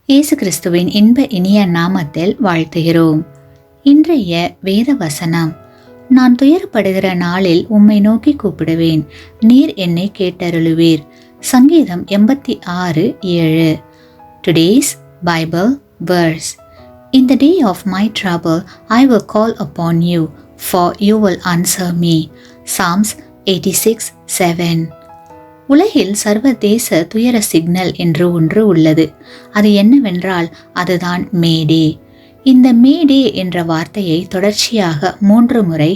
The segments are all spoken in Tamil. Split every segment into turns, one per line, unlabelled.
இயேசு கிறிஸ்துவின் இன்ப இனிய நாமத்தில் வாழ்த்துகிறோம். இன்றைய வேத வசனம், நான் துயரப்படுகிற நாளில் உம்மை நோக்கி கூப்பிடுவேன், நீர் என்னை கேட்டருளுவீர். சங்கீதம் 86:7. Today's Bible verse. In the day of my trouble, I will call upon you, for you will answer me. Psalms 86:7. உலகில் சர்வதேச துயர சிக்னல் என்று ஒன்று உள்ளது. அது என்னவென்றால் அதுதான் மேடே. இந்த மேடே என்ற வார்த்தையை தொடர்ச்சியாக 3 முறை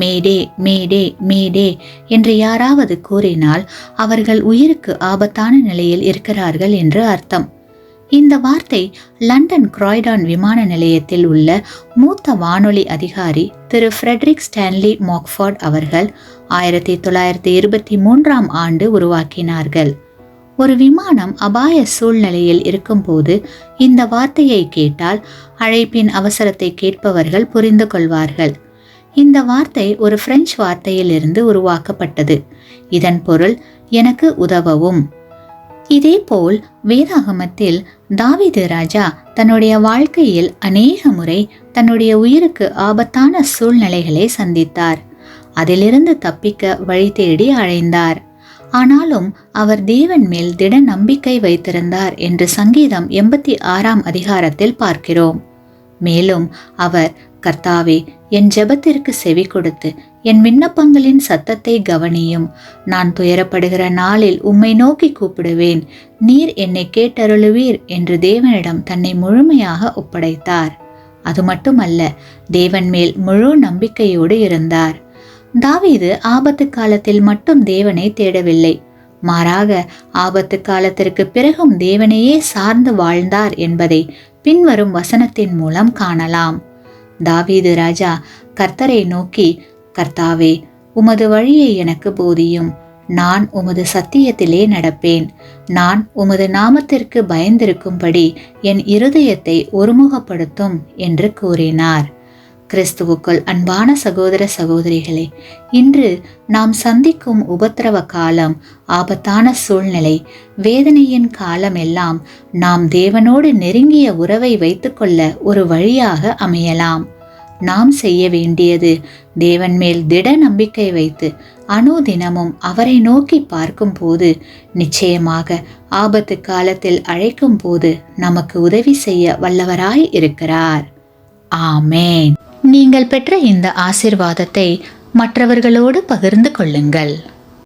மேடே மேடே மேடே என்று யாராவது கூறினால் அவர்கள் உயிருக்கு ஆபத்தான நிலையில் இருக்கிறார்கள் என்று அர்த்தம். இந்த வார்த்தை லண்டன் கிராய்டான் விமான நிலையத்தில் உள்ள மூத்த வானொலி அதிகாரி திரு ஃப்ரெட்ரிக் ஸ்டான்லி மாக்ஃபோர்ட் அவர்கள் 1923ஆம் ஆண்டு உருவாக்கினார்கள். ஒரு விமானம் அபாய சூழ்நிலையில் இருக்கும்போது இந்த வார்த்தையை கேட்டால் அழைப்பின் அவசரத்தை கேட்பவர்கள் புரிந்து கொள்வார்கள். இந்த வார்த்தை ஒரு பிரெஞ்சு வார்த்தையிலிருந்து உருவாக்கப்பட்டது. இதன் பொருள் எனக்கு உதவவும். இதேபோல் வேதாகமத்தில் தாவீது ராஜா தன்னுடைய வாழ்க்கையில் அநேக முறை தன்னுடைய உயிருக்கு ஆபத்தான சூழ்நிலைகளை சந்தித்தார். அதிலிருந்து தப்பிக்க வழி தேடி அழைந்தார். ஆனாலும் அவர் தேவன் மேல் திட நம்பிக்கை வைத்திருந்தார் என்று சங்கீதம் 86ஆம் அதிகாரத்தில் பார்க்கிறோம். மேலும் அவர், கர்த்தாவே, என் ஜெபத்திற்கு செவி கொடுத்து என் விண்ணப்பங்களின் சத்தத்தை கவனியும். நான் துயரப்படுகிற நாளில் உம்மை நோக்கி கூப்பிடுவேன், நீர் என்னை கேட்டருளுவீர் என்று தேவனிடம் தன்னை முழுமையாக ஒப்படைத்தார். அது மட்டுமல்ல, தேவன் மேல் முழு நம்பிக்கையோடு இருந்தார். தாவீது ஆபத்து காலத்தில் மட்டும் தேவனை தேடவில்லை, மாறாக ஆபத்து காலத்திற்கு பிறகும் தேவனையே சார்ந்து வாழ்ந்தார் என்பதை பின்வரும் வசனத்தின் மூலம் காணலாம். தாவீது ராஜா கர்த்தரை நோக்கி, கர்த்தாவே, உமது வழியை எனக்கு போதியும். நான் உமது சத்தியத்திலே நடப்பேன். நான் உமது நாமத்திற்கு பயந்திருக்கும்படி என் இருதயத்தை ஒருமுகப்படுத்தும் என்று கூறினார். கிறிஸ்துவுக்குள் அன்பான சகோதர சகோதரிகளே, இன்று நாம் சந்திக்கும் உபத்திரவ காலம், ஆபத்தான சூழ்நிலை, வேதனையின் காலம் எல்லாம் நாம் தேவனோடு நெருங்கிய உறவை வைத்துக்கொள்ள ஒரு வழியாக அமையலாம். நாம் செய்ய வேண்டியது தேவன் மேல் திட நம்பிக்கை வைத்து அனுதினமும் அவரை நோக்கி பார்க்கும் போது, நிச்சயமாக ஆபத்து காலத்தில் அழைக்கும் போது நமக்கு உதவி செய்ய வல்லவராய் இருக்கிறார். ஆமேன். நீங்கள் பெற்ற இந்த ஆசீர்வாதத்தை மற்றவர்களோடு பகிர்ந்து கொள்ளுங்கள்.